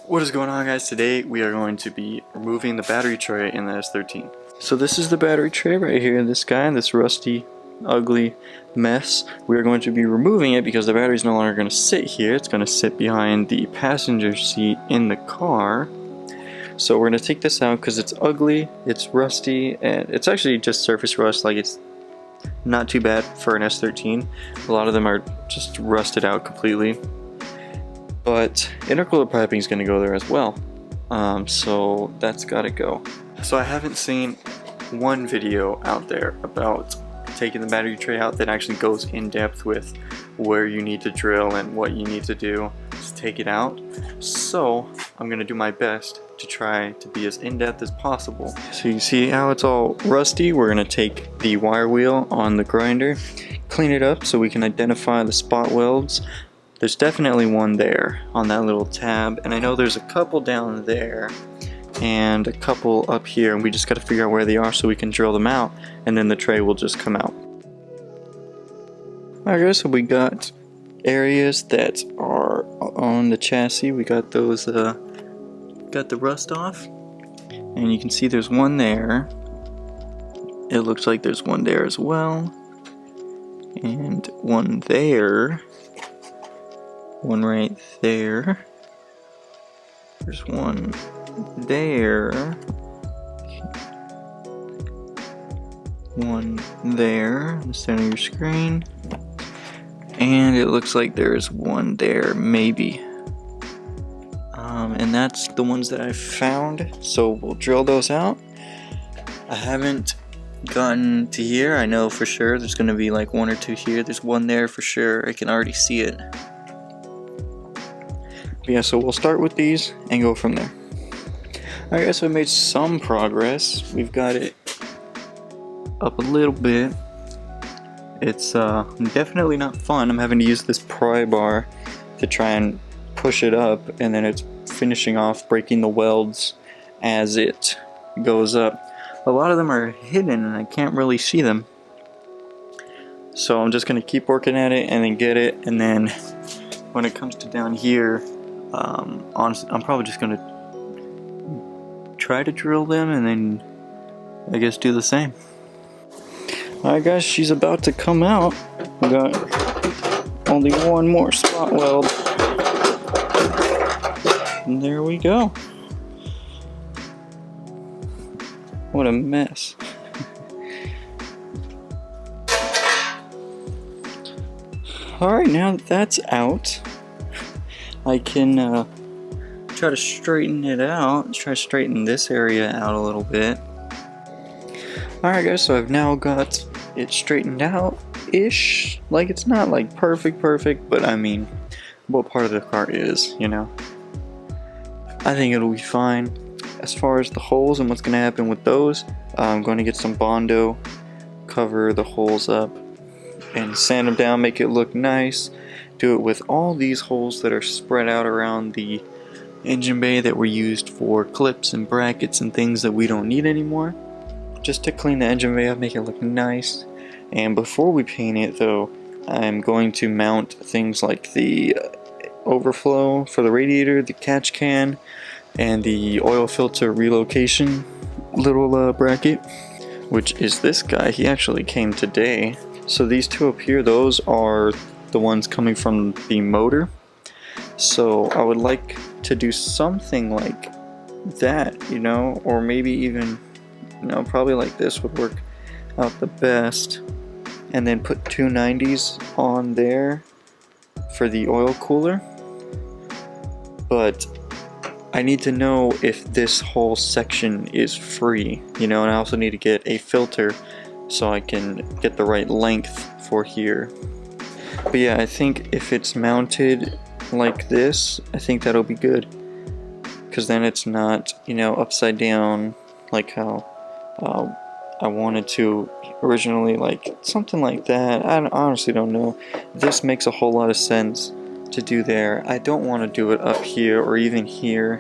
What is going on, guys? Today we are going to be removing the battery tray in the S13. So this is the battery tray right here, this guy, this rusty, ugly mess. We are going to be removing it because the battery is no longer going to sit here. It's going to sit behind the passenger seat in the car. So we're going to take this out because it's ugly, it's rusty, and it's actually just surface rust. Like, it's not too bad for an S13. A lot of them are just rusted out completely. But intercooler piping is going to go there as well, so that's got to go. So I haven't seen one video out there about taking the battery tray out that actually goes in depth with where you need to drill and what you need to do to take it out. So I'm going to do my best to try to be as in depth as possible. So you see how it's all rusty. We're going to take the wire wheel on the grinder, clean it up so we can identify the spot welds. There's definitely one there on that little tab, and I know there's a couple down there and a couple up here, and we just got to figure out where they are so we can drill them out, and then the tray will just come out. Alright guys, so we got areas that are on the chassis. We got those, got the rust off, and you can see there's one there. It looks like there's one there as well, and one there. One right there. There's one there. One there in the center of your screen. And it looks like there's one there, maybe. And that's the ones that I found. So we'll drill those out. I haven't gotten to here. I know for sure there's gonna be like one or two here. There's one there for sure. I can already see it. Yeah, so we'll start with these and go from there. Alright guys, so I made some progress. We've got it up a little bit. It's definitely not fun. I'm having to use this pry bar to try and push it up, and then it's finishing off breaking the welds as it goes up. A lot of them are hidden and I can't really see them. So I'm just going to keep working at it and then get it, and then when it comes to down here, honestly, I'm probably just gonna try to drill them and then I guess do the same. Alright guys, she's about to come out. We got only one more spot weld. And there we go. What a mess. Alright, now that that's out, I can try to straighten it out. Try to straighten this area out a little bit. Alright guys, so I've now got it straightened out-ish. Like, it's not like perfect, but I mean, what part of the car is, you know? I think it'll be fine. As far as the holes and what's going to happen with those, I'm going to get some Bondo, cover the holes up, and sand them down, make it look nice. Do it with all these holes that are spread out around the engine bay that were used for clips and brackets and things that we don't need anymore. Just to clean the engine bay up, make it look nice. And before we paint it though, I'm going to mount things like the overflow for the radiator, the catch can, and the oil filter relocation little bracket, which is this guy. He actually came today. So these two up here, those are the ones coming from the motor. So I would like to do something like that, you know, or maybe even, you know, probably like this would work out the best, and then put 290s on there for the oil cooler. But I need to know if this whole section is free, you know, and I also need to get a filter so I can get the right length for here. But yeah, I think if it's mounted like this, I think that'll be good, because then it's not, you know, upside down like how I wanted to originally, like something like that. I honestly don't know. This makes a whole lot of sense. to do there. I don't want to do it up here or even here,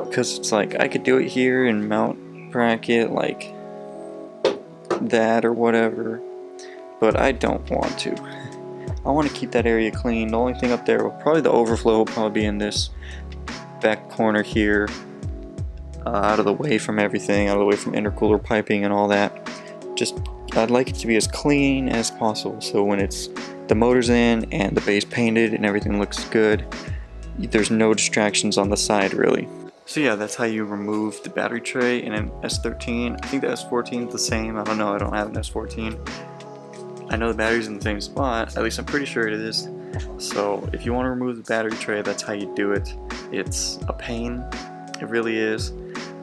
because it's like I could do it here and mount bracket like that or whatever, but I don't want to. I want to keep that area clean. The only thing up there, probably the overflow will probably be in this back corner here, out of the way from everything, out of the way from intercooler piping and all that. Just, I'd like it to be as clean as possible, so when it's the motor's in and the base painted and everything looks good, there's no distractions on the side really. So yeah, that's how you remove the battery tray in an S13. I think the S14 is the same. I don't know, I don't have an S14. I know the battery's in the same spot, at least I'm pretty sure it is. So if you want to remove the battery tray, that's how you do it. It's a pain, it really is,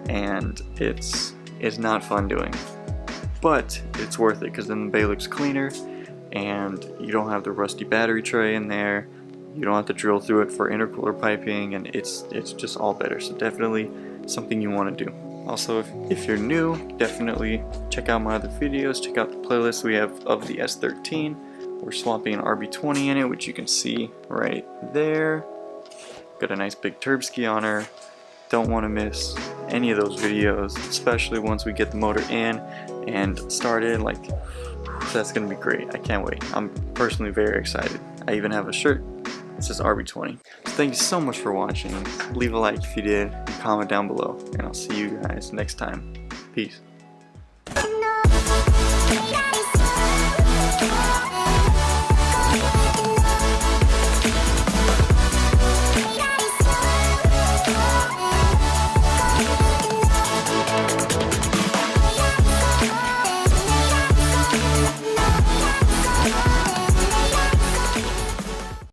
and it's not fun doing. But it's worth it, because then the bay looks cleaner and you don't have the rusty battery tray in there. You don't have to drill through it for intercooler piping, and it's just all better. So definitely something you want to do. Also, if you're new, definitely check out my other videos. Check out the playlist we have of the S13. We're swapping an RB20 in it, which you can see right there. Got a nice big turbski on her. Don't want to miss any of those videos, especially once we get the motor in and started. Like, that's gonna be great. I can't wait. I'm personally very excited. I even have a shirt. It says RB20. So thank you so much for watching. Leave a like if you did, comment down below, and I'll see you guys next time. Peace.